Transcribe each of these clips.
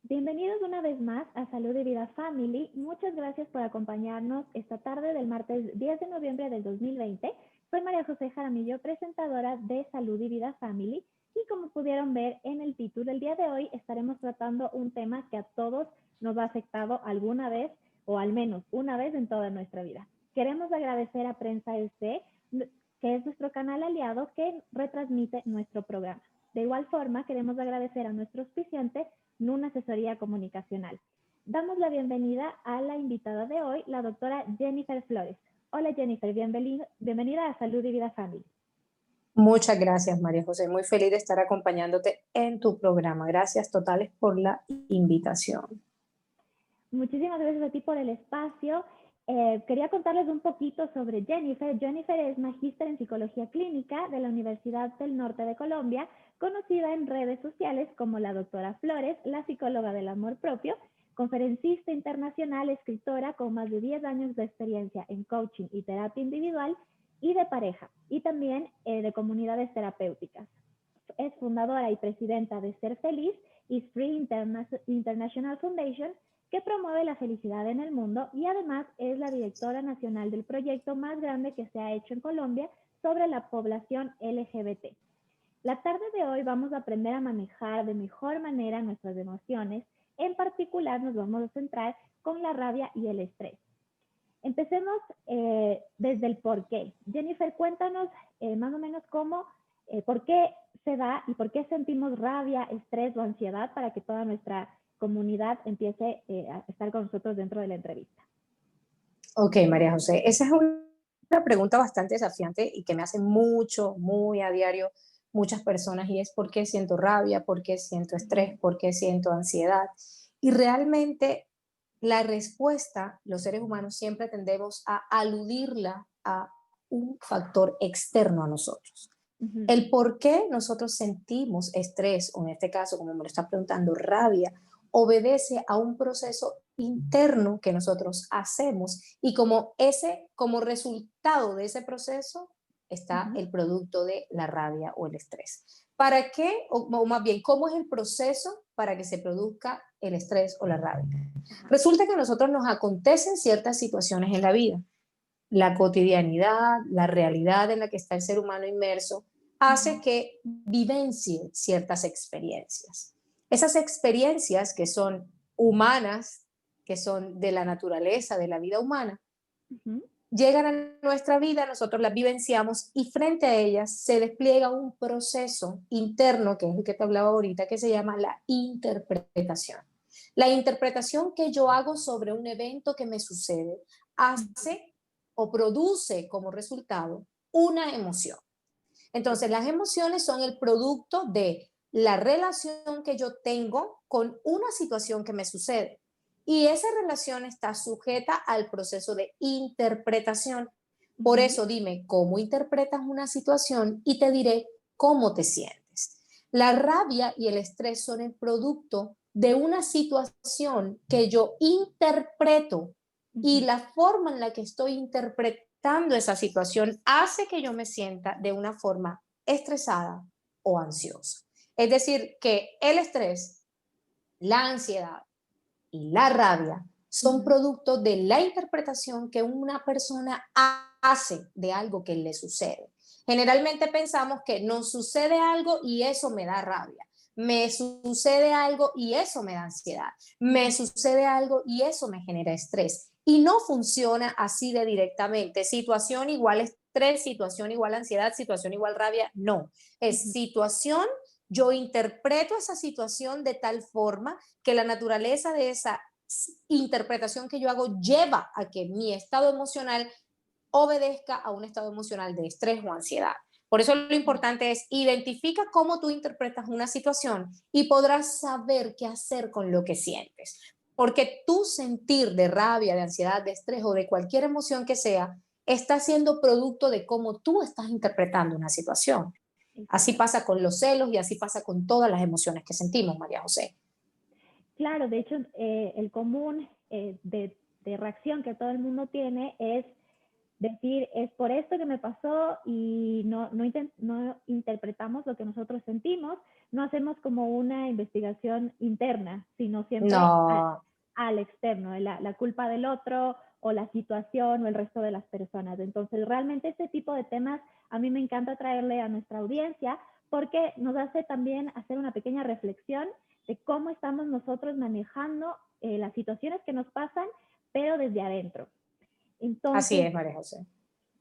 Bienvenidos una vez más a Salud y Vida Family. Muchas gracias por acompañarnos esta tarde del martes 10 de noviembre del 2020. Soy María José Jaramillo, presentadora de Salud y Vida Family. Y como pudieron ver en el título, el día de hoy estaremos tratando un tema que a todos nos ha afectado alguna vez o al menos una vez en toda nuestra vida. Queremos agradecer a Prensa EC, que es nuestro canal aliado que retransmite nuestro programa. De igual forma, queremos agradecer a nuestro auspiciante, Nuna Asesoría Comunicacional. Damos la bienvenida a la invitada de hoy, la doctora Jennifer Flores. Hola Jennifer, bienvenida a Salud y Vida Family. Muchas gracias, María José. Muy feliz de estar acompañándote en tu programa. Gracias totales por la invitación. Muchísimas gracias a ti por el espacio. Quería contarles un poquito sobre Jennifer. Jennifer es magíster en Psicología Clínica de la Universidad del Norte de Colombia, conocida en redes sociales como la doctora Flores, la psicóloga del amor propio, conferencista internacional, escritora con más de 10 años de experiencia en coaching y terapia individual y de pareja, y también de comunidades terapéuticas. Es fundadora y presidenta de Ser Feliz y Free International Foundation, que promueve la felicidad en el mundo, y además es la directora nacional del proyecto más grande que se ha hecho en Colombia sobre la población LGBT. La tarde de hoy vamos a aprender a manejar de mejor manera nuestras emociones. En particular nos vamos a centrar con la rabia y el estrés. Empecemos desde el por qué. Jennifer, cuéntanos más o menos por qué se da y por qué sentimos rabia, estrés o ansiedad para que toda nuestra comunidad empiece a estar con nosotros dentro de la entrevista. Ok, María José, esa es una pregunta bastante desafiante y que me hacen muy a diario muchas personas, y es ¿por qué siento rabia? ¿Por qué siento estrés? ¿Por qué siento ansiedad? Y realmente la respuesta, los seres humanos siempre tendemos a aludirla a un factor externo a nosotros. El por qué nosotros sentimos estrés, o en este caso, como me lo está preguntando, rabia, obedece a un proceso interno que nosotros hacemos, y como resultado de ese proceso está el producto de la rabia o el estrés. ¿Para qué? O más bien, ¿cómo es el proceso para que se produzca el estrés o la rabia? Resulta que a nosotros nos acontecen ciertas situaciones en la vida. La cotidianidad, la realidad en la que está el ser humano inmerso, hace que vivencie ciertas experiencias. Esas experiencias que son humanas, que son de la naturaleza, de la vida humana, llegan a nuestra vida, nosotros las vivenciamos y frente a ellas se despliega un proceso interno, que es el que te hablaba ahorita, que se llama la interpretación. La interpretación que yo hago sobre un evento que me sucede hace o produce como resultado una emoción. Entonces, las emociones son el producto de la relación que yo tengo con una situación que me sucede. Y esa relación está sujeta al proceso de interpretación. Por eso dime cómo interpretas una situación y te diré cómo te sientes. La rabia y el estrés son el producto de una situación que yo interpreto, y la forma en la que estoy interpretando esa situación hace que yo me sienta de una forma estresada o ansiosa. Es decir, que el estrés, la ansiedad y la rabia son producto de la interpretación que una persona hace de algo que le sucede. Generalmente pensamos que nos sucede algo y eso me da rabia. Me sucede algo y eso me da ansiedad. Me sucede algo y eso me genera estrés. Y no funciona así de directamente. Situación igual estrés, situación igual ansiedad, situación igual rabia. No. Es situación, yo interpreto esa situación de tal forma que la naturaleza de esa interpretación que yo hago lleva a que mi estado emocional obedezca a un estado emocional de estrés o ansiedad. Por eso lo importante es identifica cómo tú interpretas una situación y podrás saber qué hacer con lo que sientes. Porque tu sentir de rabia, de ansiedad, de estrés o de cualquier emoción que sea, está siendo producto de cómo tú estás interpretando una situación. Así pasa con los celos y así pasa con todas las emociones que sentimos, María José. Claro, de hecho, el común de reacción que todo el mundo tiene es decir, es por esto que me pasó, y no interpretamos lo que nosotros sentimos, no hacemos como una investigación interna, sino siempre No, al externo, la culpa del otro o la situación o el resto de las personas. Entonces, realmente este tipo de temas a mí me encanta traerle a nuestra audiencia porque nos hace también hacer una pequeña reflexión de cómo estamos nosotros manejando las situaciones que nos pasan, pero desde adentro. así Entonces, es, María José.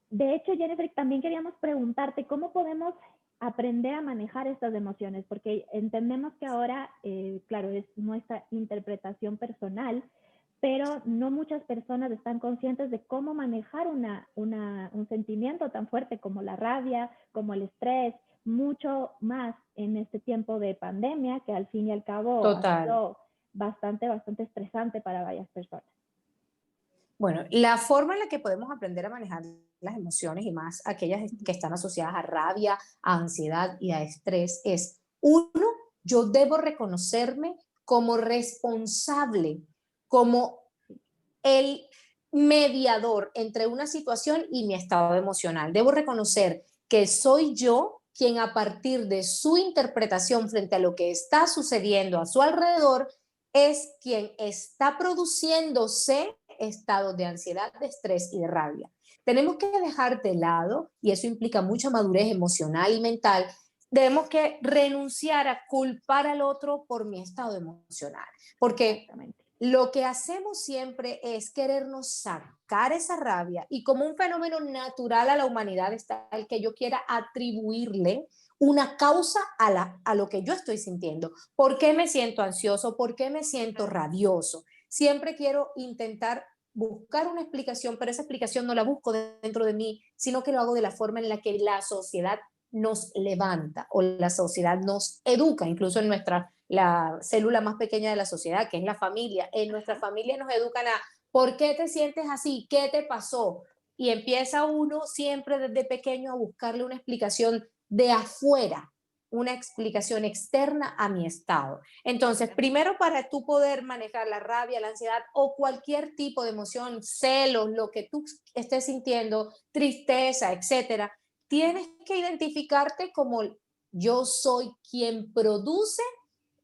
de hecho, Jennifer, también queríamos preguntarte cómo podemos aprender a manejar estas emociones, porque entendemos que ahora, claro, es nuestra interpretación personal, pero no muchas personas están conscientes de cómo manejar un sentimiento tan fuerte como la rabia, como el estrés, mucho más en este tiempo de pandemia, que al fin y al cabo ha Total. sido bastante, bastante estresante para varias personas. Bueno, la forma en la que podemos aprender a manejar las emociones y más aquellas que están asociadas a rabia, a ansiedad y a estrés es, uno, yo debo reconocerme como responsable, como el mediador entre una situación y mi estado emocional. Debo reconocer que soy yo quien a partir de su interpretación frente a lo que está sucediendo a su alrededor es quien está produciéndose estados de ansiedad, de estrés y de rabia. Tenemos que dejar de lado, y eso implica mucha madurez emocional y mental, debemos que renunciar a culpar al otro por mi estado emocional, porque lo que hacemos siempre es querernos sacar esa rabia y como un fenómeno natural a la humanidad está el que yo quiera atribuirle una causa a lo que yo estoy sintiendo. ¿Por qué me siento ansioso? ¿Por qué me siento rabioso? Siempre quiero intentar buscar una explicación, pero esa explicación no la busco dentro de mí, sino que lo hago de la forma en la que la sociedad nos levanta o la sociedad nos educa, incluso en la célula más pequeña de la sociedad, que es la familia. En nuestra familia nos educan a ¿por qué te sientes así? ¿Qué te pasó? Y empieza uno siempre desde pequeño a buscarle una explicación de afuera, una explicación externa a mi estado. Entonces, primero para tú poder manejar la rabia, la ansiedad o cualquier tipo de emoción, celos, lo que tú estés sintiendo, tristeza, etcétera, tienes que identificarte como yo soy quien produce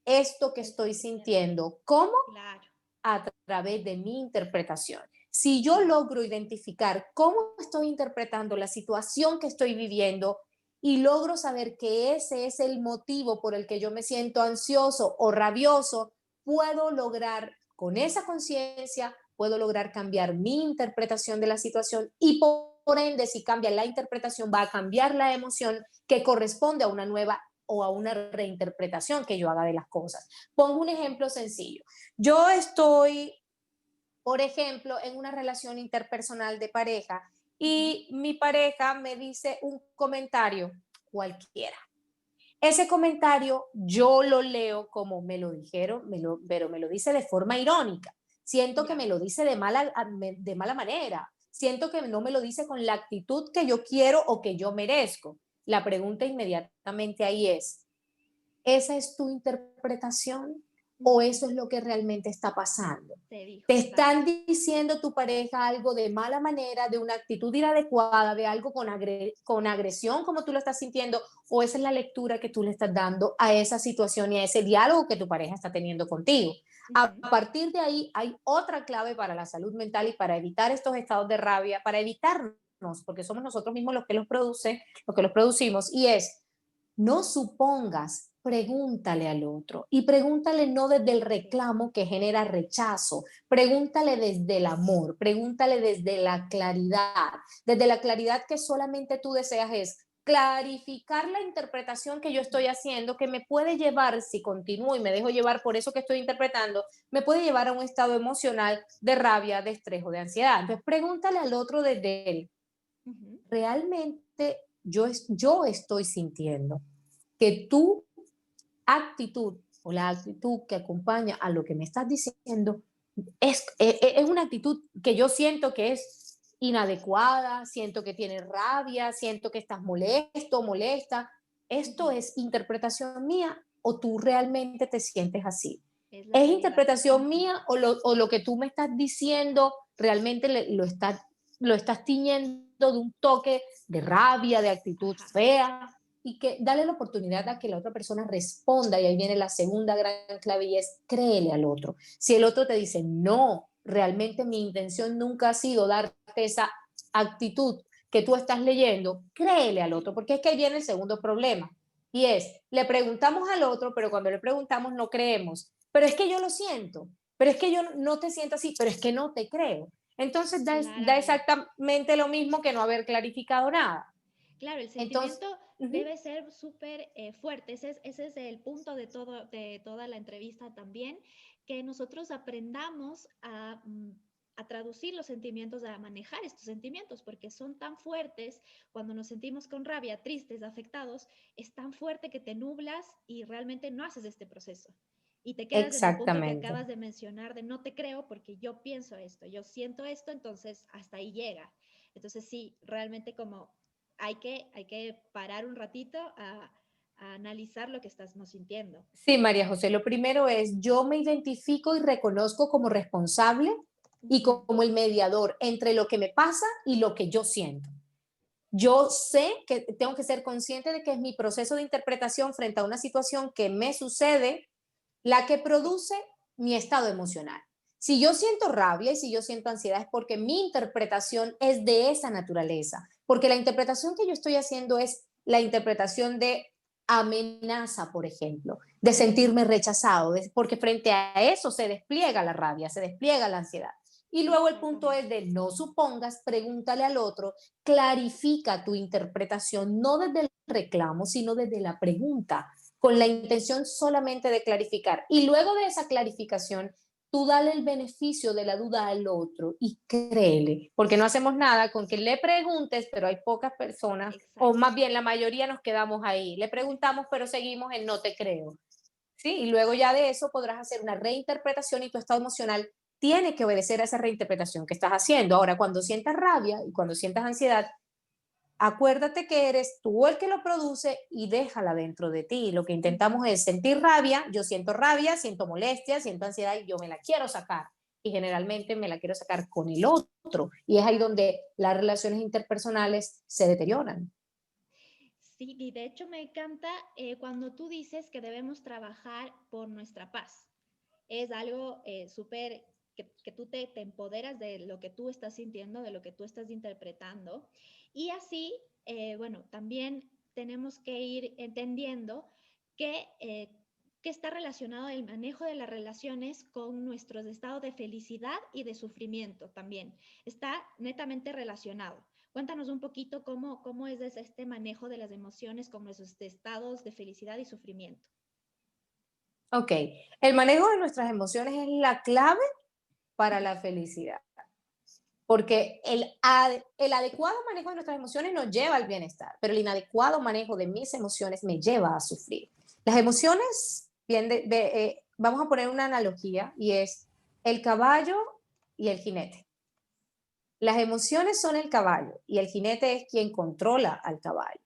esto que estoy sintiendo. ¿Cómo? Claro. A través de mi interpretación. Si yo logro identificar cómo estoy interpretando la situación que estoy viviendo y logro saber que ese es el motivo por el que yo me siento ansioso o rabioso, puedo lograr con esa conciencia, puedo lograr cambiar mi interpretación de la situación y por ende, si cambia la interpretación, va a cambiar la emoción que corresponde a una nueva o a una reinterpretación que yo haga de las cosas. Pongo un ejemplo sencillo. Yo estoy, por ejemplo, en una relación interpersonal de pareja y mi pareja me dice un comentario cualquiera. Ese comentario yo lo leo como me lo dijeron, pero me lo dice de forma irónica. Siento que me lo dice de mala manera. Siento que no me lo dice con la actitud que yo quiero o que yo merezco. La pregunta inmediatamente ahí es, ¿esa es tu interpretación o eso es lo que realmente está pasando? Te están diciendo tu pareja algo de mala manera, de una actitud inadecuada, de algo con agresión como tú lo estás sintiendo, o esa es la lectura que tú le estás dando a esa situación y a ese diálogo que tu pareja está teniendo contigo. A partir de ahí hay otra clave para la salud mental y para evitar estos estados de rabia, para evitarnos, porque somos nosotros mismos los que los producimos, y es no supongas, pregúntale al otro y pregúntale no desde el reclamo que genera rechazo, pregúntale desde el amor, pregúntale desde la claridad que solamente tú deseas es clarificar la interpretación que yo estoy haciendo, que me puede llevar, si continúo y me dejo llevar por eso que estoy interpretando, me puede llevar a un estado emocional de rabia, de estrés o de ansiedad. Entonces pregúntale al otro desde él, realmente yo estoy sintiendo que tu actitud o la actitud que acompaña a lo que me estás diciendo es una actitud que yo siento que es inadecuada, siento que tienes rabia, siento que estás molesto, molesta. ¿Esto es interpretación mía o tú realmente te sientes así? ¿Es interpretación mía o lo que tú me estás diciendo realmente lo estás tiñendo de un toque de rabia, de actitud fea? y que dale la oportunidad a que la otra persona responda, y ahí viene la segunda gran clave y es créele al otro. Si el otro te dice, no, realmente mi intención nunca ha sido darte esa actitud que tú estás leyendo, créele al otro, porque es que ahí viene el segundo problema, y es, le preguntamos al otro, pero cuando le preguntamos no creemos, pero es que yo lo siento, pero es que yo no te siento así, pero es que no te creo. Entonces da Claramente. exactamente lo mismo que no haber clarificado nada. Claro, el Entonces, sentimiento uh-huh. debe ser súper fuerte. Ese es el punto de toda la entrevista también, que nosotros aprendamos a traducir los sentimientos, a manejar estos sentimientos, porque son tan fuertes. Cuando nos sentimos con rabia, tristes, afectados, es tan fuerte que te nublas y realmente no haces este proceso. Y te quedas en el punto que Exactamente. acabas de mencionar de no te creo porque yo pienso esto, yo siento esto, entonces hasta ahí llega. Entonces sí, realmente como hay que parar un ratito a analizar lo que estamos sintiendo. Sí, María José, lo primero es, yo me identifico y reconozco como responsable y Ujú. como el mediador entre lo que me pasa y lo que yo siento. Yo sé que tengo que ser consciente de que es mi proceso de interpretación frente a una situación que me sucede la que produce mi estado emocional. Si yo siento rabia y si yo siento ansiedad es porque mi interpretación es de esa naturaleza, porque la interpretación que yo estoy haciendo es la interpretación de amenaza, por ejemplo, de sentirme rechazado, porque frente a eso se despliega la rabia, se despliega la ansiedad. Y luego el punto es Exactamente. de no supongas, pregúntale al otro, clarifica tu interpretación, no desde el reclamo, sino desde la pregunta, con la intención solamente de clarificar. Y luego de esa clarificación, tú dale el beneficio de la duda al otro y créele, porque no hacemos nada con que le preguntes, pero hay pocas personas, o Exacto. más bien la mayoría nos quedamos ahí. Le preguntamos, pero seguimos en no te creo. ¿Sí? Y luego ya de eso podrás hacer una reinterpretación y tu estado emocional tiene que obedecer a esa reinterpretación que estás haciendo. Ahora, cuando sientas rabia y cuando sientas ansiedad, acuérdate que eres tú el que lo produce y déjala dentro de ti. Lo que intentamos Ujú. es sentir rabia, siento molestia, siento ansiedad y yo me la quiero sacar. Y generalmente me la quiero sacar con el otro. Y es ahí Claro. donde las relaciones interpersonales se deterioran. Sí, y de hecho me encanta cuando tú dices que debemos trabajar por nuestra paz. Es algo súper que tú te empoderas de lo que tú estás sintiendo, de lo que tú estás interpretando. Y así, bueno, también tenemos que ir entendiendo que está relacionado el manejo de las relaciones con nuestros estados de felicidad y de sufrimiento también. Está netamente relacionado. Cuéntanos un poquito cómo es este manejo de las emociones con nuestros estados de felicidad y sufrimiento. Ok, el manejo de nuestras emociones es la clave para la felicidad. Porque el adecuado manejo de nuestras emociones nos lleva al bienestar, pero el inadecuado manejo de mis emociones me lleva a sufrir. Las emociones, vamos a poner una analogía y es el caballo y el jinete. Las emociones son el caballo y el jinete es quien controla al caballo.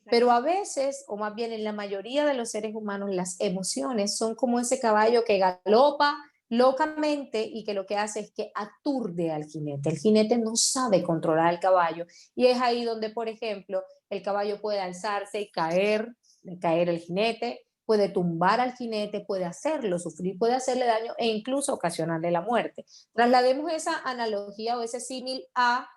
Pero Exacto. a veces, o más bien en la mayoría de los seres humanos, las emociones son como ese caballo que galopa locamente y que lo que hace es que aturde al jinete. El jinete no sabe controlar al caballo y es ahí donde, por ejemplo, el caballo puede alzarse y caer el jinete, puede tumbar al jinete, puede hacerlo sufrir, puede hacerle daño e incluso ocasionarle la muerte. Correcto. Traslademos esa analogía o ese símil a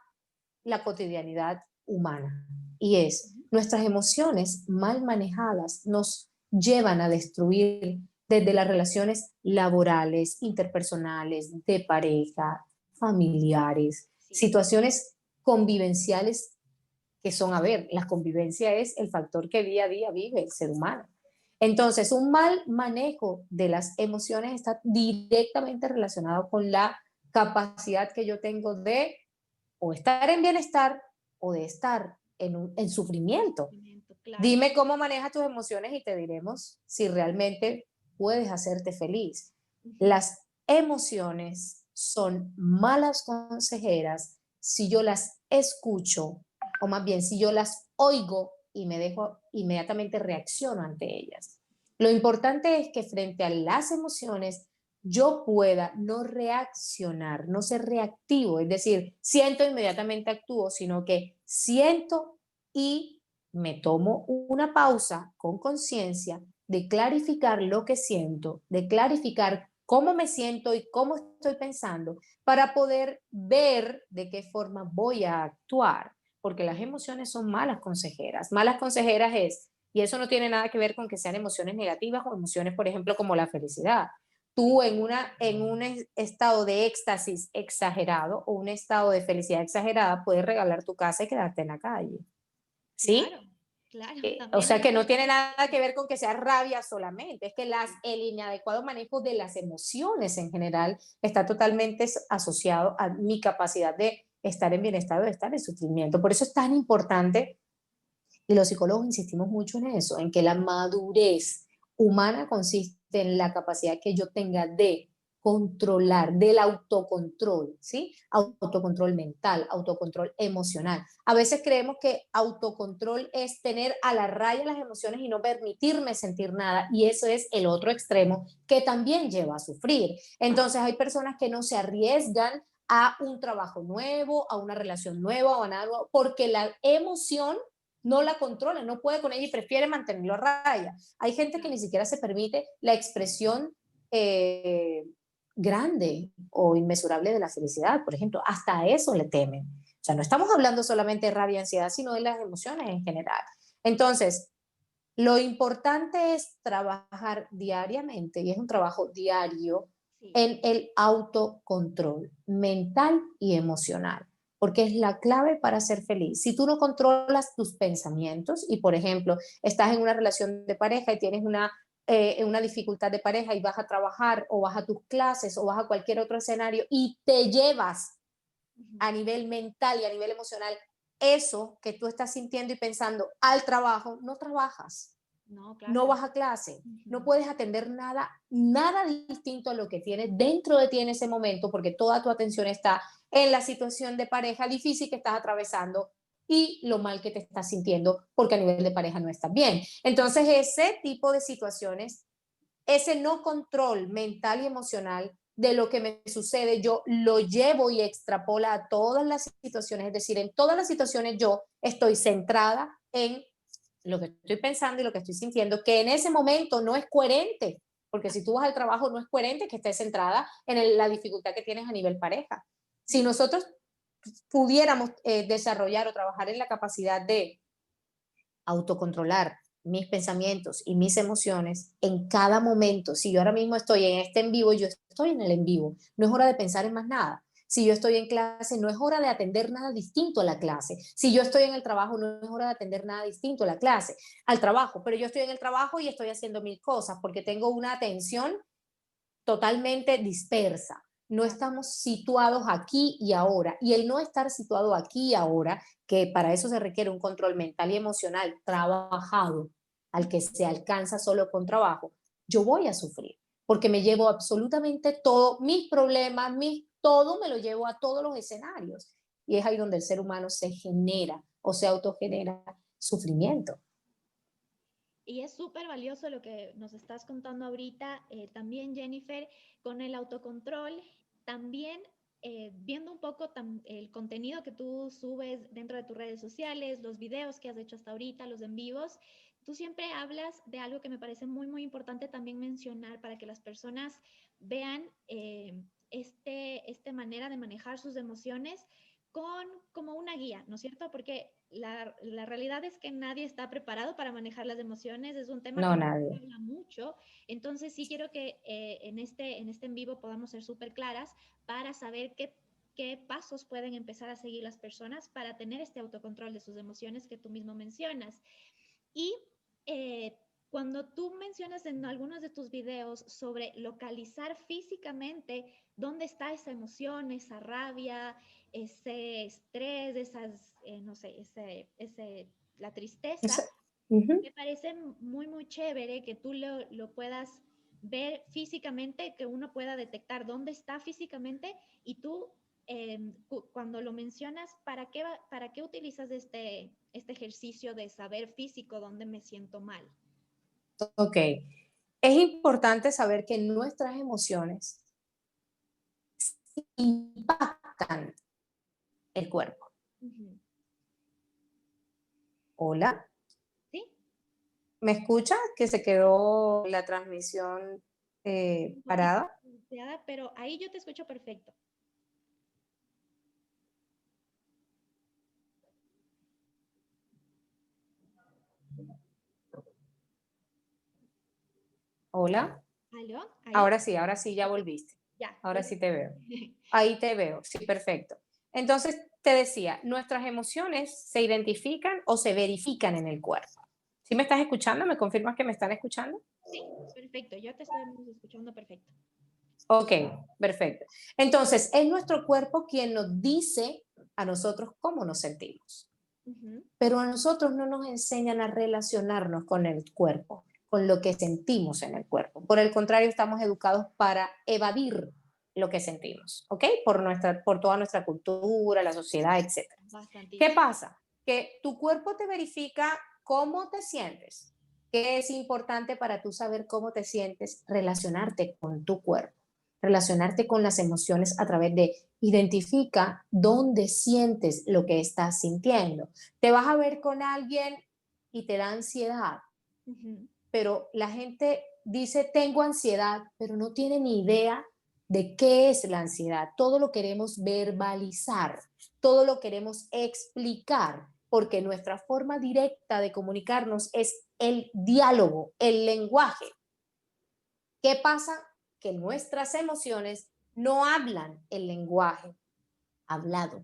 la cotidianidad humana y es Ujú. nuestras emociones mal manejadas nos llevan a destruir desde las relaciones laborales, interpersonales, de pareja, familiares, Sí. situaciones convivenciales que son, a ver, la convivencia es el factor que día a día vive el ser humano. Entonces, un mal manejo de las emociones está directamente relacionado con la capacidad que yo tengo de o estar en bienestar o de estar en sufrimiento. Sufrimiento, claro. Dime cómo manejas tus emociones y te diremos si realmente puedes hacerte feliz. Ujú. Las emociones son malas consejeras si yo las escucho, o más bien si yo las oigo y me dejo inmediatamente reacciono ante ellas. Lo importante es que frente a las emociones yo pueda no reaccionar, no ser reactivo, es decir, siento inmediatamente actúo, sino que siento y me tomo una pausa con conciencia de clarificar lo que siento, de clarificar cómo me siento y cómo estoy pensando para poder ver de qué forma voy a actuar, porque las emociones son malas consejeras. Malas consejeras es, y eso no tiene nada que ver con que sean emociones negativas o emociones, por ejemplo, como la felicidad. Tú en un estado de éxtasis exagerado o un estado de felicidad exagerada puedes regalar tu casa y quedarte en la calle. Claro, ¿Sí? claro, O también sea que hay no tiene nada que emociones. ver con que sea rabia solamente, es que el inadecuado manejo de las emociones en general está totalmente asociado a mi capacidad de estar en bienestar o de estar en sufrimiento. Por eso es tan importante, y los psicólogos insistimos mucho en eso, en que la madurez humana consiste en la capacidad que yo tenga de controlar, del autocontrol, ¿sí? Autocontrol mental, autocontrol emocional. A veces creemos que autocontrol es tener a la raya las emociones y no permitirme sentir nada, y eso es el otro extremo que también lleva a sufrir. Entonces hay personas que no se arriesgan a un trabajo nuevo, a una relación nueva o a nada nuevo, porque la emoción no la controla, no puede con ella y prefiere mantenerlo a raya. Hay gente que ni siquiera se permite la expresión eh, grande o inmesurable de la felicidad, por ejemplo, hasta a eso le temen. O sea, no estamos hablando solamente de rabia y ansiedad, sino de las emociones en general. Entonces, lo importante es trabajar diariamente, y es un trabajo diario, Sí, en el autocontrol mental y emocional, porque es la clave para ser feliz. Si tú no controlas tus pensamientos y, por ejemplo, estás en una relación de pareja y tienes una dificultad de pareja y vas a trabajar o vas a tus clases o vas a cualquier otro escenario y te llevas ujú, a nivel mental y a nivel emocional eso que tú estás sintiendo y pensando al trabajo, no trabajas, no, no claro. vas a clase, no Ujú. puedes atender nada, nada distinto a lo que tienes dentro de ti en ese momento, porque toda tu atención está en la situación de pareja difícil que estás atravesando y lo mal que te estás sintiendo, porque a nivel de pareja no estás bien. Entonces, ese tipo de situaciones, ese no control mental y emocional de lo que me sucede, yo lo llevo y extrapola a todas las situaciones, es decir, en todas las situaciones yo estoy centrada en lo que estoy pensando y lo que estoy sintiendo, que en ese momento no es coherente, porque si tú vas al trabajo no es coherente que estés centrada en la dificultad que tienes a nivel pareja. Si Ujú. nosotros pudiéramos desarrollar o trabajar en la capacidad de autocontrolar mis pensamientos y mis emociones en cada momento. Si yo ahora mismo estoy en este en vivo, yo estoy en el en vivo. No es hora de pensar en más nada. Si yo estoy en clase, no es hora de atender nada distinto a la clase. Si yo estoy en el trabajo, no es hora de atender nada distinto a la clase, al trabajo. Pero yo estoy en el trabajo y estoy haciendo mil cosas porque tengo una atención totalmente dispersa. No Claro. estamos situados aquí y ahora. Y el no estar situado aquí y ahora, que para eso se requiere un control mental y emocional trabajado, al que Ujú. se alcanza solo con trabajo, yo voy a sufrir, porque me llevo absolutamente todo, mis problemas, todo me lo llevo a todos los escenarios. Y es ahí donde el ser humano se genera o se autogenera sufrimiento. Y es súper valioso lo que nos estás contando ahorita, también Jennifer, con el autocontrol, también viendo un poco el contenido que tú subes dentro de tus redes sociales, los videos que has hecho hasta ahorita, los en vivos, tú siempre hablas de algo que me parece muy, muy importante también mencionar para que las personas vean esta manera de manejar sus emociones con como una guía, ¿no es cierto? Porque la realidad es que nadie está preparado para manejar las emociones, es un tema No, que no se nadie. habla mucho, entonces sí quiero que en este en vivo podamos ser súper claras para saber qué pasos pueden empezar a seguir las personas para tener este autocontrol de sus emociones que tú mismo mencionas. Y cuando tú mencionas en algunos de tus videos sobre localizar físicamente dónde está esa emoción, esa rabia, ese estrés, no sé, la tristeza, Esa- Ujú. me parece muy, muy chévere que tú lo puedas ver físicamente, que uno pueda detectar dónde está físicamente y tú cuando lo mencionas, ¿para qué utilizas este ejercicio de saber físico dónde me siento mal? Ok. Es importante saber que nuestras emociones impactan el cuerpo. Ujú. Hola. ¿Me escuchas? Que se quedó la transmisión Un poquito parada. balanceada, pero ahí yo te escucho perfecto. Hola. ¿Aló? ¿Ahí? Ahora sí, ya Ok, volviste. ya, Ahora sí perfecto. te veo. Ahí te veo, sí, perfecto. Entonces, te decía, nuestras emociones se identifican o se verifican en el cuerpo. ¿Sí me estás escuchando? ¿Me confirmas que me están escuchando? Sí, perfecto. Yo te estoy escuchando perfecto. Ok, perfecto. Entonces, es nuestro cuerpo quien nos dice a nosotros cómo nos sentimos. Ujú. Pero a nosotros no nos enseñan a relacionarnos con el cuerpo, con lo que sentimos en el cuerpo. Por el contrario, estamos educados para evadir lo que sentimos, ¿ok? Por toda nuestra cultura, la sociedad, etc. ¿Qué Bastantísimo. pasa? Que tu cuerpo te verifica cómo te sientes. ¿Qué es importante para tú saber cómo te sientes? Relacionarte con tu cuerpo, relacionarte con las emociones a través de identifica dónde sientes lo que estás sintiendo. Te vas a ver con alguien y te da ansiedad, Ujú. pero la gente dice tengo ansiedad, pero no tiene ni idea de qué es la ansiedad. Todo lo queremos verbalizar, todo lo queremos explicar, porque nuestra forma directa de comunicarnos es el diálogo, el lenguaje. ¿Qué pasa? Que nuestras emociones no hablan el lenguaje hablado.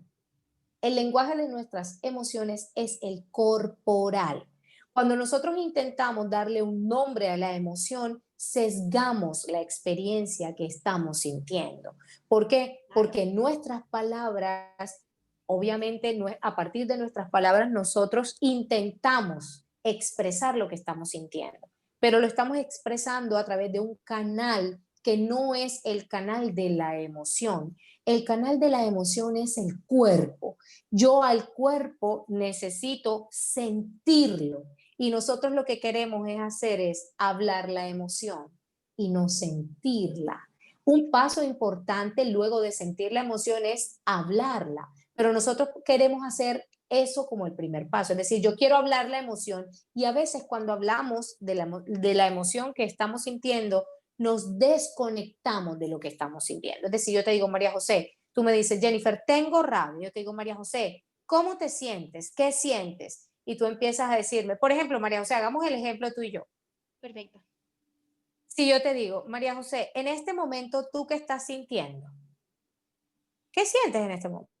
El lenguaje de nuestras emociones es el corporal. Cuando nosotros intentamos darle un nombre a la emoción, sesgamos la experiencia que estamos sintiendo. ¿Por qué? Claro. Porque nuestras palabras, obviamente a partir de nuestras palabras nosotros intentamos expresar lo que estamos sintiendo, pero lo estamos expresando a través de un canal que no es el canal de la emoción. El canal de la emoción es el cuerpo. Yo al cuerpo necesito sentirlo y nosotros lo que queremos es hacer es hablar la emoción y no sentirla. Un paso Exacto. importante luego de sentir la emoción es hablarla, pero nosotros queremos hacer eso como el primer paso, es decir, yo quiero hablar la emoción y a veces cuando hablamos de la emoción que estamos sintiendo, nos desconectamos de lo que estamos sintiendo. Es decir, yo te digo, María José, tú me dices, Jennifer, tengo rabia. Yo te digo, María José, ¿cómo te sientes? ¿Qué sientes? Y tú empiezas a decirme, por ejemplo, María José, hagamos el ejemplo tú y yo. Perfecto. Si yo te digo, María José, en este momento, ¿tú qué estás sintiendo? ¿Qué sientes en este momento?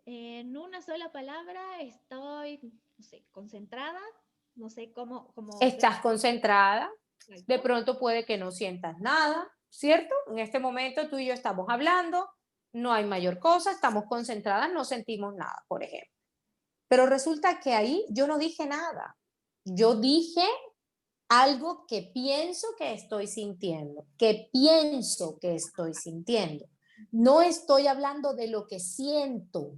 En una sola palabra estoy, no sé, concentrada, no sé cómo Estás concentrada, de exacto. pronto puede que no sientas nada, ¿cierto? En este momento tú y yo estamos hablando, no hay mayor cosa, estamos concentradas, no sentimos nada, por ejemplo. Pero resulta que ahí yo no dije nada. Yo dije algo que pienso que estoy sintiendo, que pienso que estoy sintiendo. Ujú. No estoy hablando de lo que siento.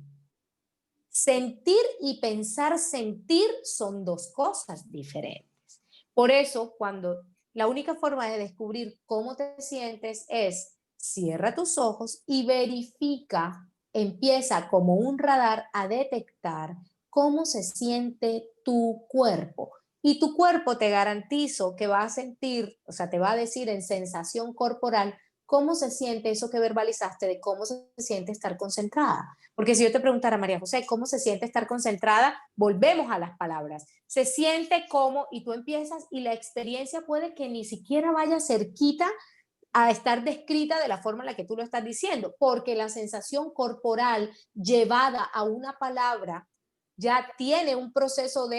Sentir y pensar sentir son dos cosas diferentes. Por eso, cuando la única forma de descubrir cómo te sientes es cierra tus ojos y verifica, empieza como un radar a detectar cómo se siente tu cuerpo. Y tu cuerpo te garantizo que va a sentir, o sea, te va a decir en sensación corporal cómo se siente eso que verbalizaste de cómo se siente estar concentrada. Porque si yo te preguntara, María José, ¿cómo se siente estar concentrada? Volvemos a las palabras. Se siente como, y tú empiezas, y la experiencia puede que ni siquiera vaya cerquita a estar descrita de la forma en la que tú lo estás diciendo, porque la sensación corporal llevada a una palabra ya tiene un proceso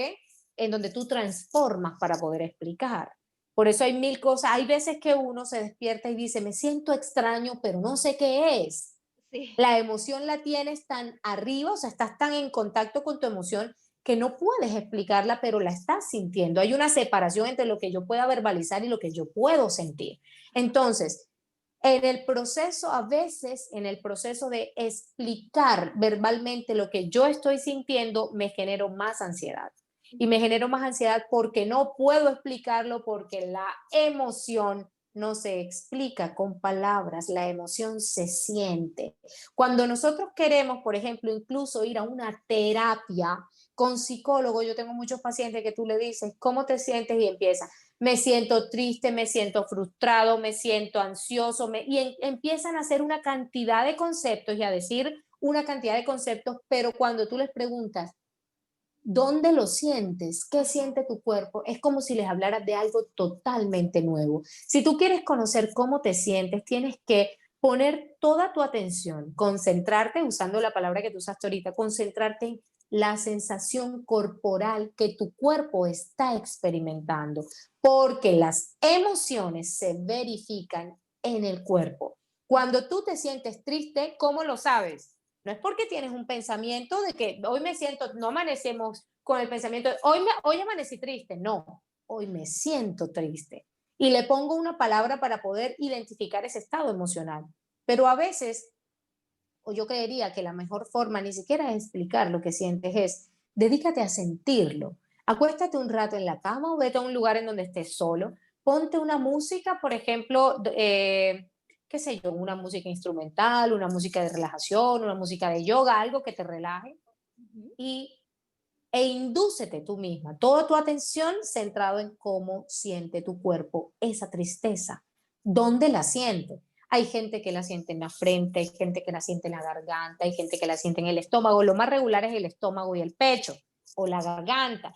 en donde tú transformas para poder explicar. Por eso hay mil cosas. Hay veces que uno se despierta y dice, me siento extraño, pero no sé qué es. Sí, La emoción la tienes tan arriba, o sea, estás tan en contacto con tu emoción que no puedes explicarla, pero la estás sintiendo. Hay una separación entre lo que yo pueda verbalizar y lo que yo puedo sentir. Entonces, en el proceso, a veces, en el proceso de explicar verbalmente lo que yo estoy sintiendo, me genero más ansiedad. Y me genero más ansiedad porque no puedo explicarlo, porque la emoción no se explica con palabras, la emoción se siente. Cuando nosotros queremos, por ejemplo, incluso ir a una terapia, Con psicólogo, yo tengo muchos pacientes que tú le dices, ¿cómo te sientes? Y empieza, me siento triste, me siento frustrado, me siento ansioso, empiezan a hacer una cantidad de conceptos y a decir una cantidad de conceptos, pero cuando tú les preguntas, ¿dónde lo sientes? ¿Qué siente tu cuerpo? Es como si les hablaras de algo totalmente nuevo. Si tú quieres conocer cómo te sientes, tienes que poner toda tu atención, concentrarte, usando la palabra que tú usaste ahorita, concentrarte en la sensación corporal que tu cuerpo está experimentando, porque las emociones se verifican en el cuerpo. Cuando tú te sientes triste, ¿cómo lo sabes? No es porque tienes un pensamiento de que hoy me siento, no amanecemos con el pensamiento de hoy amanecí triste. No, hoy me siento triste. Y le pongo una palabra para poder identificar ese estado emocional. Pero a veces, o yo creería que la mejor forma ni siquiera es explicar lo que sientes, es dedícate a sentirlo. Acuéstate un rato en la cama o vete a un lugar en donde estés solo. Ponte una música, por ejemplo, qué sé yo, una música instrumental, una música de relajación, una música de yoga, algo que te relaje y, e indúcete tú misma, toda tu atención centrado en cómo siente tu cuerpo esa tristeza, dónde la siente. Hay gente que la siente en la frente, hay gente que la siente en la garganta, hay gente que la siente en el estómago. Lo más regular es el estómago y el pecho o la garganta.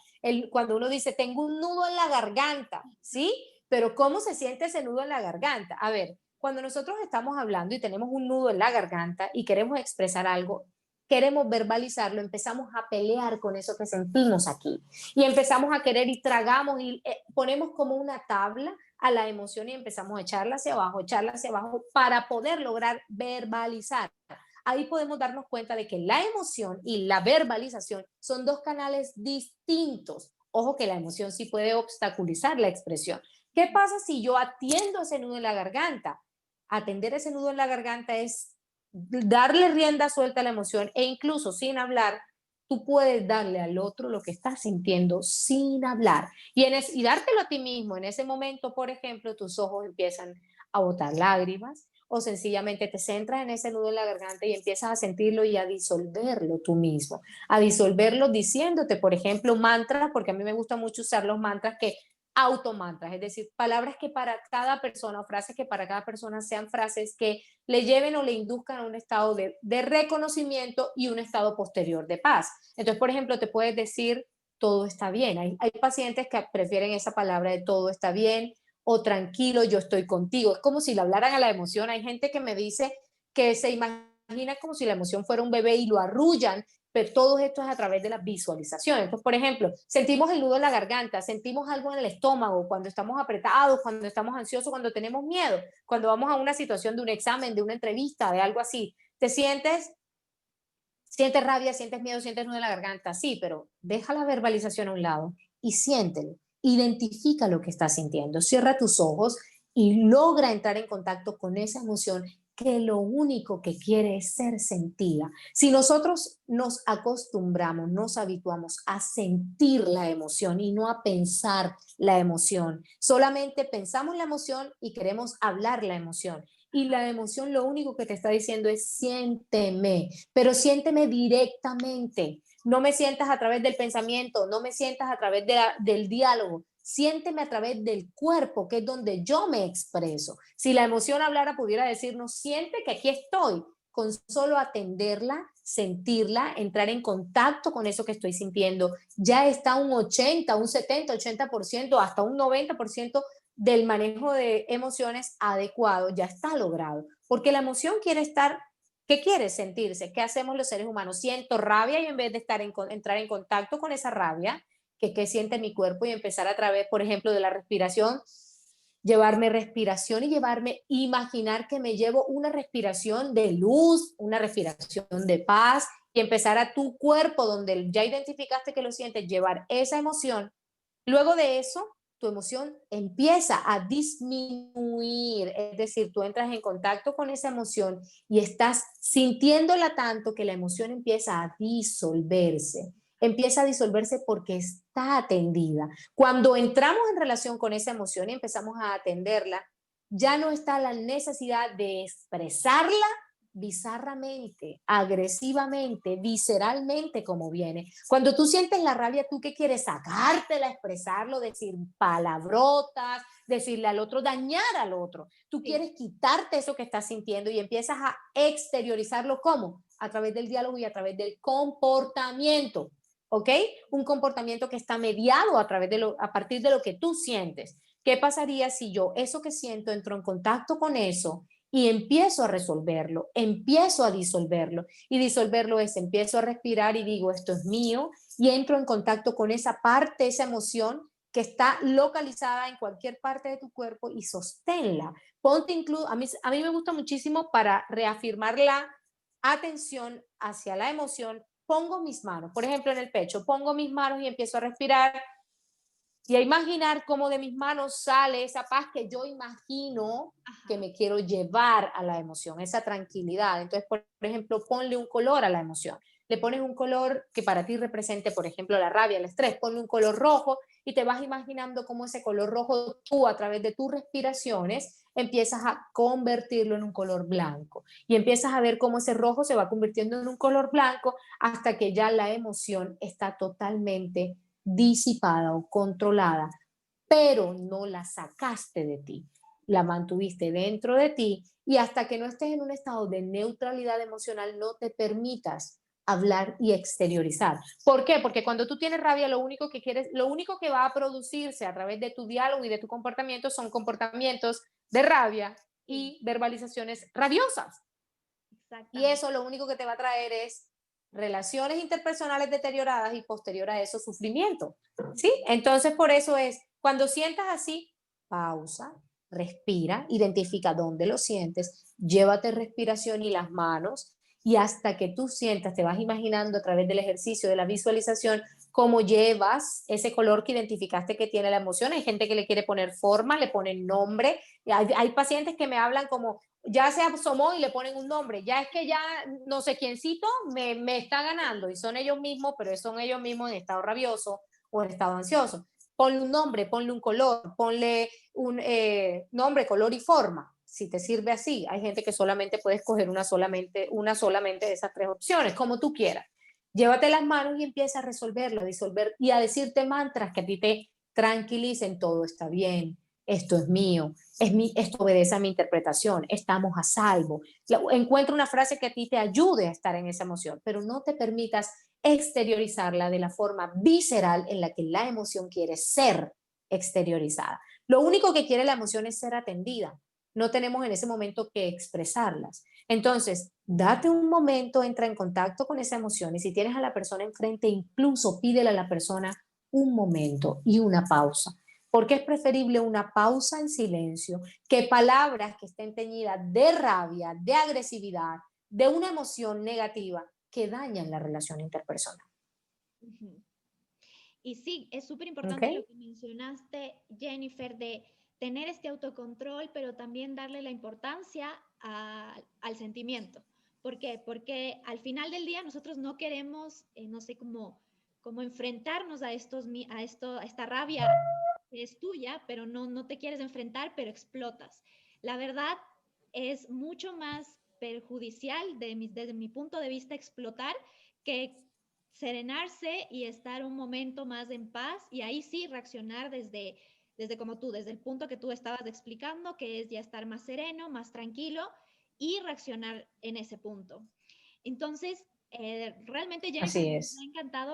Cuando uno dice, tengo un nudo en la garganta, ¿sí? Pero ¿cómo se siente ese nudo en la garganta? A ver, cuando nosotros estamos hablando y tenemos un nudo en la garganta y queremos expresar algo, queremos verbalizarlo, empezamos a pelear con eso que sentimos aquí y empezamos a querer y tragamos y ponemos como una tabla a la emoción y empezamos a echarla hacia abajo para poder lograr verbalizar. Ahí podemos darnos cuenta de que la emoción y la verbalización son dos canales distintos. Ojo que la emoción sí puede obstaculizar la expresión. ¿Qué pasa si yo atiendo ese nudo en la garganta? Atender ese nudo en la garganta es darle rienda suelta a la emoción e incluso sin hablar, tú puedes darle al otro lo que estás sintiendo sin hablar y dártelo a ti mismo. En ese momento, por ejemplo, tus ojos empiezan a botar lágrimas o sencillamente te centras en ese nudo en la garganta y empiezas a sentirlo y a disolverlo tú mismo, a disolverlo diciéndote, por ejemplo, mantras, porque a mí me gusta mucho usar los mantras que automantras, es decir, palabras que para cada persona o frases que para cada persona sean frases que le lleven o le induzcan a un estado de reconocimiento y un estado posterior de paz. Entonces, por ejemplo, te puedes decir, todo está bien. Hay pacientes que prefieren esa palabra de todo está bien o tranquilo, yo estoy contigo. Es como si le hablaran a la emoción. Hay gente que me dice que se imagina como si la emoción fuera un bebé y lo arrullan, pero todo esto es a través de la visualización. Entonces, por ejemplo, sentimos el nudo en la garganta, sentimos algo en el estómago cuando estamos apretados, cuando estamos ansiosos, cuando tenemos miedo, cuando vamos a una situación de un examen, de una entrevista, de algo así. Te sientes rabia, sientes miedo, sientes nudo en la garganta, sí, pero deja la verbalización a un lado y siéntelo. Identifica lo que estás sintiendo, cierra tus ojos y logra entrar en contacto con esa emoción que lo único que quiere es ser sentida. Si nosotros nos acostumbramos, nos habituamos a sentir la emoción y no a pensar la emoción, solamente pensamos la emoción y queremos hablar la emoción. Y la emoción lo único que te está diciendo es siénteme, pero siénteme directamente. No me sientas a través del pensamiento, no me sientas a través del diálogo, siénteme a través del cuerpo, que es donde yo me expreso. Si la emoción hablara, pudiera decirnos, siente que aquí estoy, con solo atenderla, sentirla, entrar en contacto con eso que estoy sintiendo, ya está un 80, un 70, 80%, hasta un 90% del manejo de emociones adecuado, ya está logrado. Porque la emoción quiere estar. ¿Qué quiere sentirse? ¿Qué hacemos los seres humanos? Siento rabia y en vez de entrar en contacto con esa rabia, que siente mi cuerpo y empezar a través, por ejemplo, de la respiración, llevarme respiración y imaginar que me llevo una respiración de luz, una respiración de paz y empezar a tu cuerpo donde ya identificaste que lo sientes, llevar esa emoción. Luego de eso, tu emoción empieza a disminuir, es decir, tú entras en contacto con esa emoción y estás sintiéndola tanto que la emoción empieza a disolverse porque está atendida. Cuando entramos en relación con esa emoción y empezamos a atenderla, ya no está la necesidad de expresarla bizarramente, agresivamente, visceralmente como viene. Cuando tú sientes la rabia, ¿tú qué quieres? Sacártela, expresarlo, decir palabrotas, decirle al otro, dañar al otro. Tú Sí. quieres quitarte eso que estás sintiendo y empiezas a exteriorizarlo. ¿Cómo? A través del diálogo y a través del comportamiento. ¿Ok? Un comportamiento que está mediado a partir de lo que tú sientes. ¿Qué pasaría si yo eso que siento entro en contacto con eso y empiezo a resolverlo, empiezo a disolverlo? Y disolverlo es, empiezo a respirar y digo, esto es mío, y entro en contacto con esa parte, esa emoción que está localizada en cualquier parte de tu cuerpo y sosténla. Ponte incluso, a mí me gusta muchísimo para reafirmar la atención hacia la emoción, pongo mis manos, por ejemplo en el pecho, pongo mis manos y empiezo a respirar y a imaginar cómo de mis manos sale esa paz que yo imagino que Ajá. me quiero llevar a la emoción, esa tranquilidad. Entonces, por ejemplo, ponle un color a la emoción. Le pones un color que para ti represente, por ejemplo, la rabia, el estrés, ponle un color rojo y te vas imaginando cómo ese color rojo tú a través de tus respiraciones empiezas a convertirlo en un color blanco y empiezas a ver cómo ese rojo se va convirtiendo en un color blanco hasta que ya la emoción está totalmente disipada o controlada, pero no la sacaste de ti, la mantuviste dentro de ti y hasta que no estés en un estado de neutralidad emocional no te permitas hablar y exteriorizar. ¿Por qué? Porque cuando tú tienes rabia, lo único que quieres, lo único que va a producirse a través de tu diálogo y de tu comportamiento son comportamientos de rabia Sí, y verbalizaciones rabiosas. Y exactamente. eso lo único que te va a traer es relaciones interpersonales deterioradas y posterior a eso sufrimiento. ¿Sí? Entonces por eso es, cuando sientas así, pausa, respira, identifica dónde lo sientes, llévate respiración y las manos y hasta que tú sientas, te vas imaginando a través del ejercicio de la visualización cómo llevas ese color que identificaste que tiene la emoción. Hay gente que le quiere poner forma, le ponen nombre. Hay pacientes que me hablan como, ya se asomó y le ponen un nombre, ya es que ya no sé quiéncito me está ganando y son ellos mismos, pero son ellos mismos en estado rabioso o en estado ansioso. Ponle un nombre, ponle un color, ponle un nombre, color y forma, si te sirve así. Hay gente que solamente puede escoger una solamente de esas tres opciones, como tú quieras. Llévate las manos y empieza a resolverlo, a disolver y a decirte mantras que a ti te tranquilicen, todo está bien, esto es mío, esto obedece a mi interpretación, estamos a salvo. Encuentra una frase que a ti te ayude a estar en esa emoción, pero no te permitas exteriorizarla de la forma visceral en la que la emoción quiere ser exteriorizada. Lo único que quiere la emoción es ser atendida. No tenemos en ese momento que expresarlas. Entonces, date un momento, entra en contacto con esa emoción y si tienes a la persona enfrente, incluso pídele a la persona un momento y una pausa porque es preferible una pausa en silencio que palabras que estén teñidas de rabia, de agresividad, de una emoción negativa que dañan la relación interpersonal. Ujú. Y sí, es súper ¿Ok? importante lo que mencionaste, Jennifer, de tener este autocontrol, pero también darle la importancia al sentimiento. ¿Por qué? Porque al final del día nosotros no queremos, no sé, cómo enfrentarnos a esta rabia que es tuya, pero no te quieres enfrentar, pero explotas. La verdad es mucho más perjudicial desde mi punto de vista explotar que serenarse y estar un momento más en paz y ahí sí reaccionar desde como tú, desde el punto que tú estabas explicando, que es ya estar más sereno, más tranquilo y reaccionar en ese punto. Entonces, realmente Jennifer, Así es.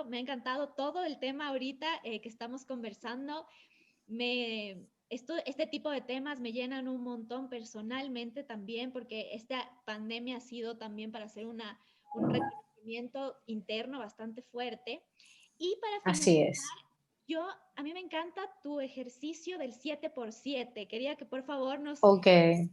me ha encantado todo el tema ahorita que estamos conversando. Este tipo de temas me llenan un montón personalmente también, porque esta pandemia ha sido también para hacer un reconocimiento interno bastante fuerte. Y para Así finalizar, es. a mí me encanta tu ejercicio del 7x7. Quería que por favor Ok.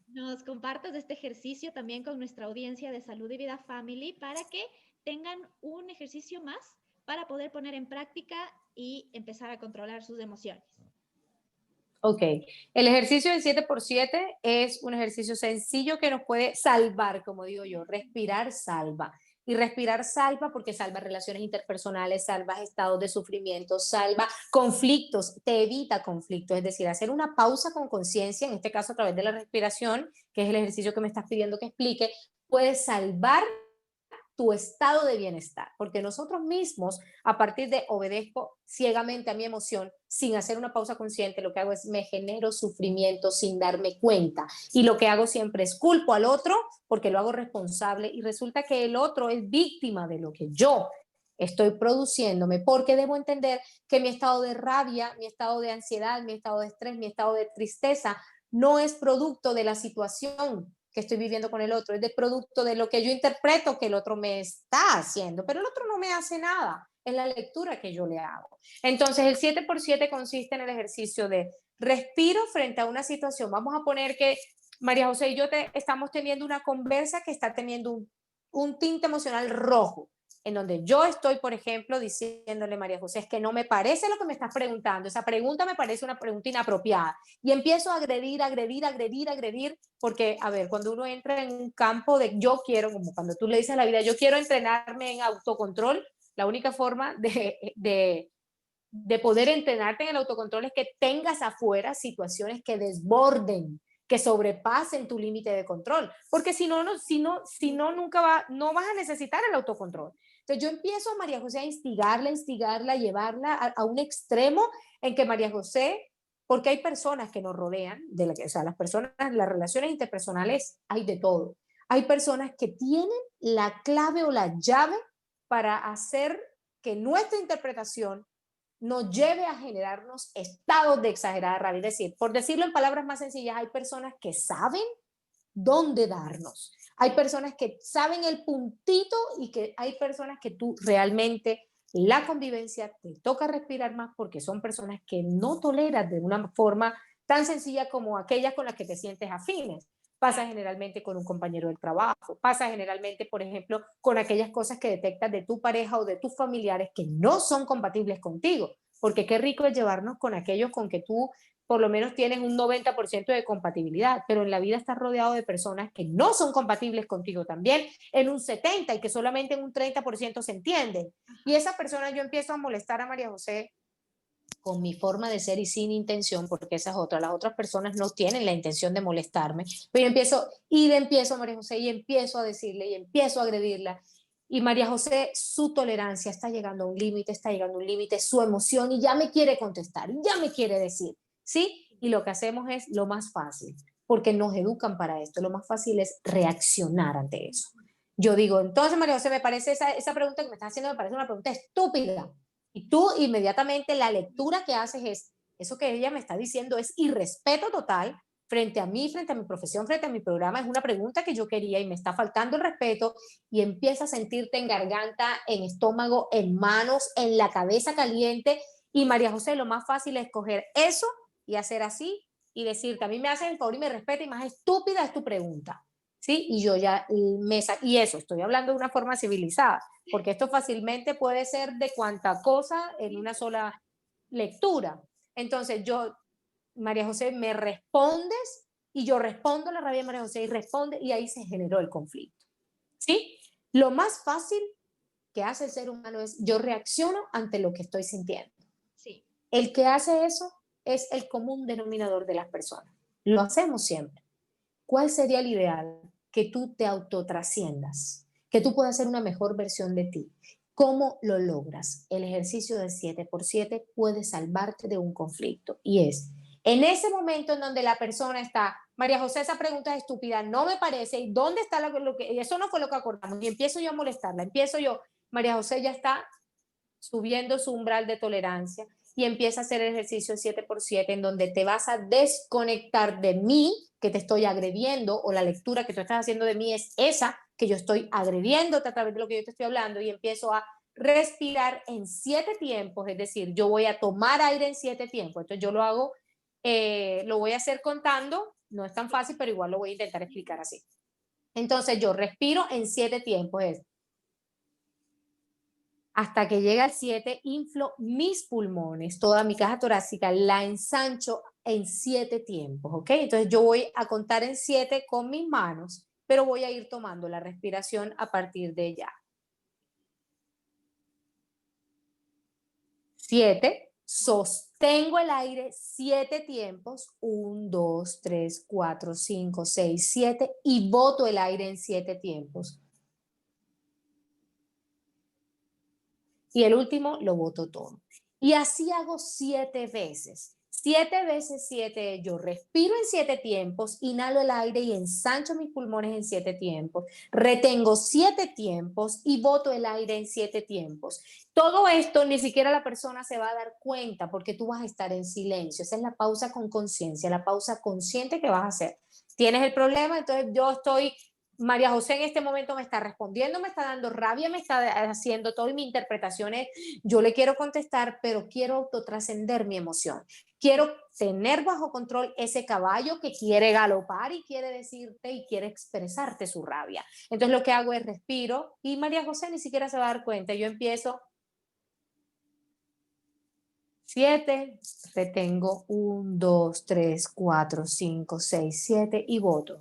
nos compartas este ejercicio también con nuestra audiencia de Salud y Vida Family para que tengan un ejercicio más para poder poner en práctica y empezar a controlar sus emociones. Ok, el ejercicio del 7x7 es un ejercicio sencillo que nos puede salvar, como digo yo, respirar salva. Y respirar salva porque salva relaciones interpersonales, salva estados de sufrimiento, salva conflictos, te evita conflictos, es decir, hacer una pausa con conciencia, en este caso a través de la respiración, que es el ejercicio que me estás pidiendo que explique, puedes salvar tu estado de bienestar, porque nosotros mismos, a partir de obedezco ciegamente a mi emoción, sin hacer una pausa consciente, lo que hago es me genero sufrimiento sin darme cuenta. Y lo que hago siempre es culpo al otro porque lo hago responsable y resulta que el otro es víctima de lo que yo estoy produciéndome, porque debo entender que mi estado de rabia, mi estado de ansiedad, mi estado de estrés, mi estado de tristeza no es producto de la situación que estoy viviendo con el otro, es de producto de lo que yo interpreto que el otro me está haciendo, pero el otro no me hace nada, es la lectura que yo le hago. Entonces el 7x7 consiste en el ejercicio de respiro frente a una situación. Vamos a poner que María José y yo estamos teniendo una conversa que está teniendo un tinte emocional rojo, en donde yo estoy, por ejemplo, diciéndole, María José, es que no me parece lo que me estás preguntando, esa pregunta me parece una pregunta inapropiada, y empiezo a agredir, porque, a ver, cuando uno entra en un campo de yo quiero, como cuando tú le dices a la vida, yo quiero entrenarme en autocontrol, la única forma de poder entrenarte en el autocontrol es que tengas afuera situaciones que desborden, que sobrepasen tu límite de control, porque si no, no vas a necesitar el autocontrol. Entonces yo empiezo a María José a instigarla, llevarla a un extremo en que María José, porque hay personas que nos rodean, o sea, las personas, las relaciones interpersonales, hay de todo. Hay personas que tienen la clave o la llave para hacer que nuestra interpretación nos lleve a generarnos estados de exagerada rabia. Es decir, por decirlo en palabras más sencillas, hay personas que saben dónde darnos. Hay personas que saben el puntito y que hay personas que tú realmente la convivencia te toca respirar más porque son personas que no toleras de una forma tan sencilla como aquellas con las que te sientes afines. Pasa generalmente con un compañero del trabajo, pasa generalmente, por ejemplo, con aquellas cosas que detectas de tu pareja o de tus familiares que no son compatibles contigo, porque qué rico es llevarnos con aquellos con que tú por lo menos tienes un 90% de compatibilidad, pero en la vida estás rodeado de personas que no son compatibles contigo también en un 70% y que solamente en un 30% se entienden. Y esa persona yo empiezo a molestar a María José con mi forma de ser y sin intención, porque esa es otra, las otras personas no tienen la intención de molestarme, pero le empiezo a María José y empiezo a decirle y empiezo a agredirla. Y María José, su tolerancia está llegando a un límite, su emoción y ya me quiere contestar, ya me quiere decir, ¿sí? Y lo que hacemos es lo más fácil, porque nos educan para esto, lo más fácil es reaccionar ante eso. Yo digo, entonces María José, me parece esa pregunta que me estás haciendo, me parece una pregunta estúpida. Y tú inmediatamente la lectura que haces es, eso que ella me está diciendo es irrespeto total frente a mí, frente a mi profesión, frente a mi programa, es una pregunta que yo quería y me está faltando el respeto y empiezas a sentirte en garganta, en estómago, en manos, en la cabeza caliente y María José, lo más fácil es coger eso y hacer así y decirte, a mí me haces el favor y me respeta y más estúpida es tu pregunta. ¿Sí? Y yo ya y eso, estoy hablando de una forma civilizada, porque esto fácilmente puede ser de cuanta cosa en una sola lectura. Entonces yo, María José, me respondes y yo respondo a la rabia de María José y responde y ahí se generó el conflicto. ¿Sí? Lo más fácil que hace el ser humano es yo reacciono ante lo que estoy sintiendo. Sí. El que hace eso es el común denominador de las personas. Lo hacemos siempre. ¿Cuál sería el ideal? Que tú te autotrasciendas, que tú puedas ser una mejor versión de ti. ¿Cómo lo logras? El ejercicio del 7x7 puede salvarte de un conflicto y es en ese momento en donde la persona está, María José, esa pregunta es estúpida, no me parece, ¿y dónde está lo que, eso no fue lo que acordamos? Y empiezo yo a molestarla, María José ya está subiendo su umbral de tolerancia y empieza a hacer el ejercicio 7x7 en donde te vas a desconectar de mí, que te estoy agrediendo, o la lectura que tú estás haciendo de mí es esa, que yo estoy agrediéndote a través de lo que yo te estoy hablando y empiezo a respirar en 7 tiempos, es decir, yo voy a tomar aire en 7 tiempos. Entonces yo lo hago, lo voy a hacer contando, no es tan fácil, pero igual lo voy a intentar explicar así. Entonces yo respiro en 7 tiempos, es hasta que llega al 7, inflo mis pulmones, toda mi caja torácica, la ensancho en 7 tiempos, ¿ok? Entonces yo voy a contar en 7 con mis manos, pero voy a ir tomando la respiración a partir de ya. 7, Tengo el aire 7 tiempos, 1, 2, 3, 4, 5, 6, 7, y boto el aire en 7 tiempos. Y el último lo boto todo. Y así hago 7 veces. 7 veces 7, yo respiro en 7 tiempos, inhalo el aire y ensancho mis pulmones en 7 tiempos, retengo 7 tiempos y boto el aire en 7 tiempos. Todo esto ni siquiera la persona se va a dar cuenta porque tú vas a estar en silencio. Esa es la pausa con conciencia, la pausa consciente que vas a hacer. Tienes el problema, entonces yo estoy María José en este momento me está respondiendo, me está dando rabia, me está haciendo todo y mi interpretación es, yo le quiero contestar, pero quiero autotrascender mi emoción. Quiero tener bajo control ese caballo que quiere galopar y quiere decirte y quiere expresarte su rabia. Entonces lo que hago es respiro y María José ni siquiera se va a dar cuenta. Yo empiezo 7, retengo 1, 2, 3, 4, 5, 6, 7 y voto.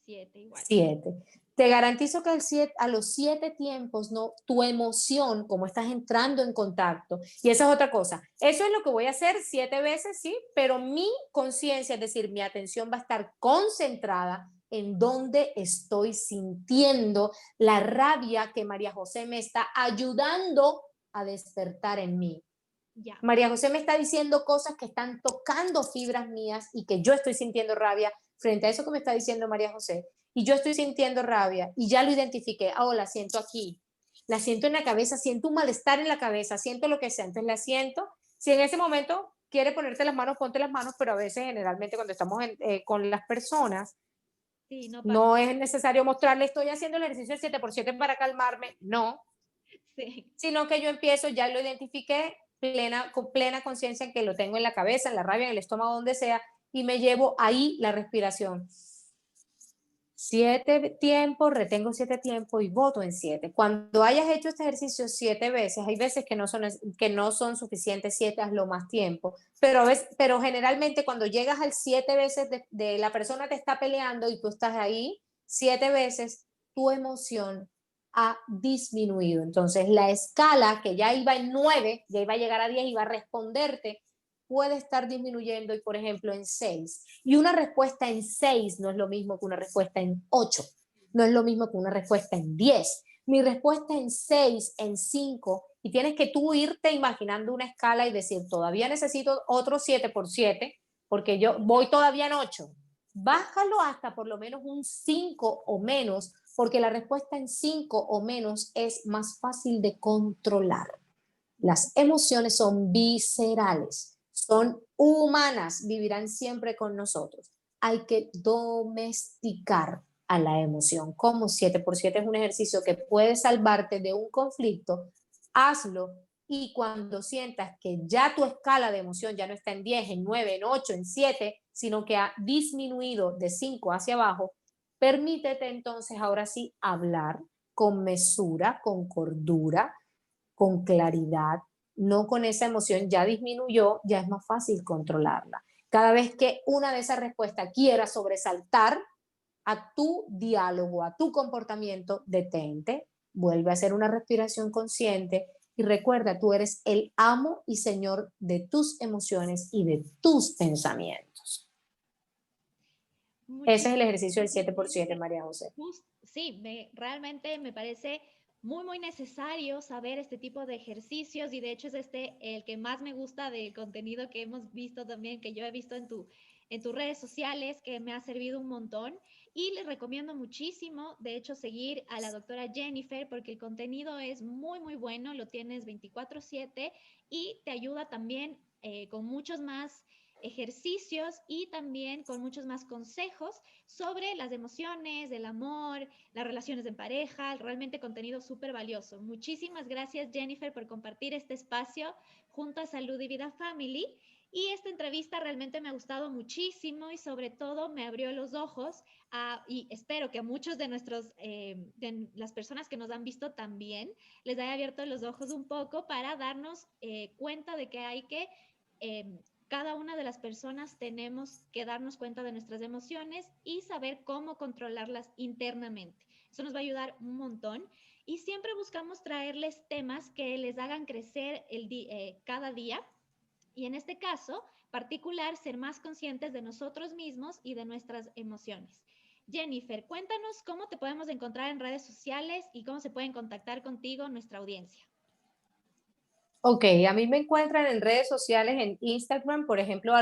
7 igual. 7. Te garantizo que a los 7 tiempos, no, tu emoción, como estás entrando en contacto, y esa es otra cosa, eso es lo que voy a hacer 7 veces, sí, pero mi conciencia, es decir, mi atención va a estar concentrada en donde estoy sintiendo la rabia que María José me está ayudando a despertar en mí. Ya. María José me está diciendo cosas que están tocando fibras mías y que yo estoy sintiendo rabia frente a eso que me está diciendo María José. Y yo estoy sintiendo rabia y ya lo identifiqué. La siento aquí, la siento en la cabeza, siento un malestar en la cabeza, siento lo que sea. Entonces la siento. Si en ese momento quiere ponerte las manos, ponte las manos, pero a veces generalmente cuando estamos con las personas, sí, no es necesario mostrarle, estoy haciendo el ejercicio del 7x7 para calmarme, no, sí. sino que yo empiezo, ya lo identifiqué, con plena conciencia en que lo tengo en la cabeza, en la rabia, en el estómago, donde sea, y me llevo ahí la respiración. 7 tiempos, retengo 7 tiempos y voto en 7. Cuando hayas hecho este ejercicio 7 veces, hay veces que no son suficientes 7, hazlo más tiempo, pero generalmente cuando llegas al 7 veces de la persona te está peleando y tú estás ahí 7 veces, tu emoción ha disminuido. Entonces la escala que ya iba en 9, ya iba a llegar a 10 y va a responderte, puede estar disminuyendo y, por ejemplo, en 6. Y una respuesta en 6 no es lo mismo que una respuesta en 8. No es lo mismo que una respuesta en 10. Mi respuesta en 6, en 5, y tienes que tú irte imaginando una escala y decir, todavía necesito otro 7x7, porque yo voy todavía en 8. Bájalo hasta por lo menos un 5 o menos, porque la respuesta en 5 o menos es más fácil de controlar. Las emociones son viscerales, son humanas, vivirán siempre con nosotros. Hay que domesticar a la emoción. Como 7x7 es un ejercicio que puede salvarte de un conflicto, hazlo y cuando sientas que ya tu escala de emoción ya no está en 10, en 9, en 8, en 7, sino que ha disminuido de 5 hacia abajo, permítete entonces ahora sí hablar con mesura, con cordura, con claridad, no con esa emoción, ya disminuyó, ya es más fácil controlarla. Cada vez que una de esas respuestas quiera sobresaltar a tu diálogo, a tu comportamiento, detente, vuelve a hacer una respiración consciente y recuerda, tú eres el amo y señor de tus emociones y de tus pensamientos. Ese es el ejercicio del 7x7, María José. Sí, realmente me parece muy, muy necesario saber este tipo de ejercicios y de hecho es el que más me gusta del contenido que hemos visto también, que yo he visto en tus redes sociales, que me ha servido un montón y les recomiendo muchísimo, de hecho, seguir a la doctora Jennifer porque el contenido es muy, muy bueno, lo tienes 24/7 y te ayuda también con muchos más ejercicios y también con muchos más consejos sobre las emociones, el amor, las relaciones de pareja, realmente contenido súper valioso. Muchísimas gracias Jennifer por compartir este espacio junto a Salud y Vida Family. Y esta entrevista realmente me ha gustado muchísimo y sobre todo me abrió los ojos y espero que a muchos de de las personas que nos han visto también les haya abierto los ojos un poco para darnos cuenta de que hay que cada una de las personas tenemos que darnos cuenta de nuestras emociones y saber cómo controlarlas internamente. Eso nos va a ayudar un montón. y siempre buscamos traerles temas que les hagan crecer cada día. Y en este caso particular, ser más conscientes de nosotros mismos y de nuestras emociones. Jennifer, cuéntanos cómo te podemos encontrar en redes sociales y cómo se pueden contactar contigo nuestra audiencia. Ok, a mí me encuentran en redes sociales, en Instagram, por ejemplo,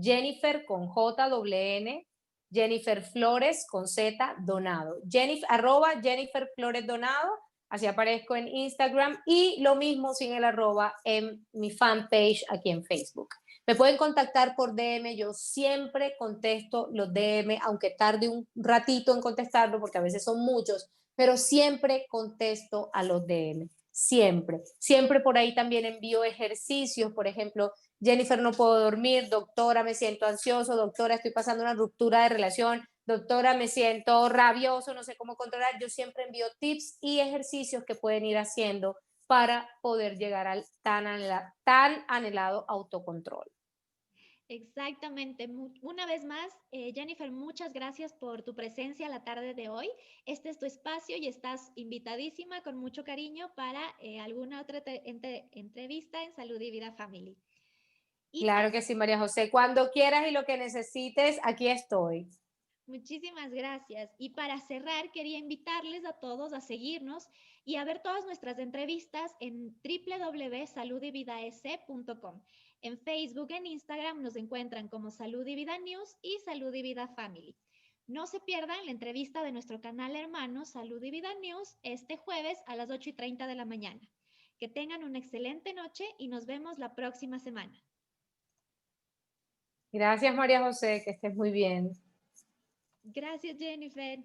@Jennifer con JN, Jennifer Flores con Z Donado. @Jennifer Flores Donado, así aparezco en Instagram, y lo mismo sin el arroba en mi fanpage aquí en Facebook. Me pueden contactar por DM, yo siempre contesto los DM, aunque tarde un ratito en contestarlo, porque a veces son muchos, pero siempre contesto a los DM. Siempre, siempre por ahí también envío ejercicios, por ejemplo, Jennifer, no puedo dormir, doctora, me siento ansioso, doctora, estoy pasando una ruptura de relación, doctora, me siento rabioso, no sé cómo controlar. Yo siempre envío tips y ejercicios que pueden ir haciendo para poder llegar al tan anhelado autocontrol. Exactamente. Una vez más, Jennifer, muchas gracias por tu presencia la tarde de hoy. Este es tu espacio y estás invitadísima con mucho cariño para alguna otra entrevista en Salud y Vida Family. Y Claro que sí, María José. Cuando quieras y lo que necesites, aquí estoy. muchísimas gracias. Y para cerrar, quería invitarles a todos a seguirnos y a ver todas nuestras entrevistas en www.saludyvidas.com. En Facebook, en Instagram nos encuentran como Salud y Vida News y Salud y Vida Family. No se pierdan la entrevista de nuestro canal hermano Salud y Vida News este jueves a las 8:30 de la mañana. Que tengan una excelente noche y nos vemos la próxima semana. Gracias, María José, que estés muy bien. Gracias, Jennifer.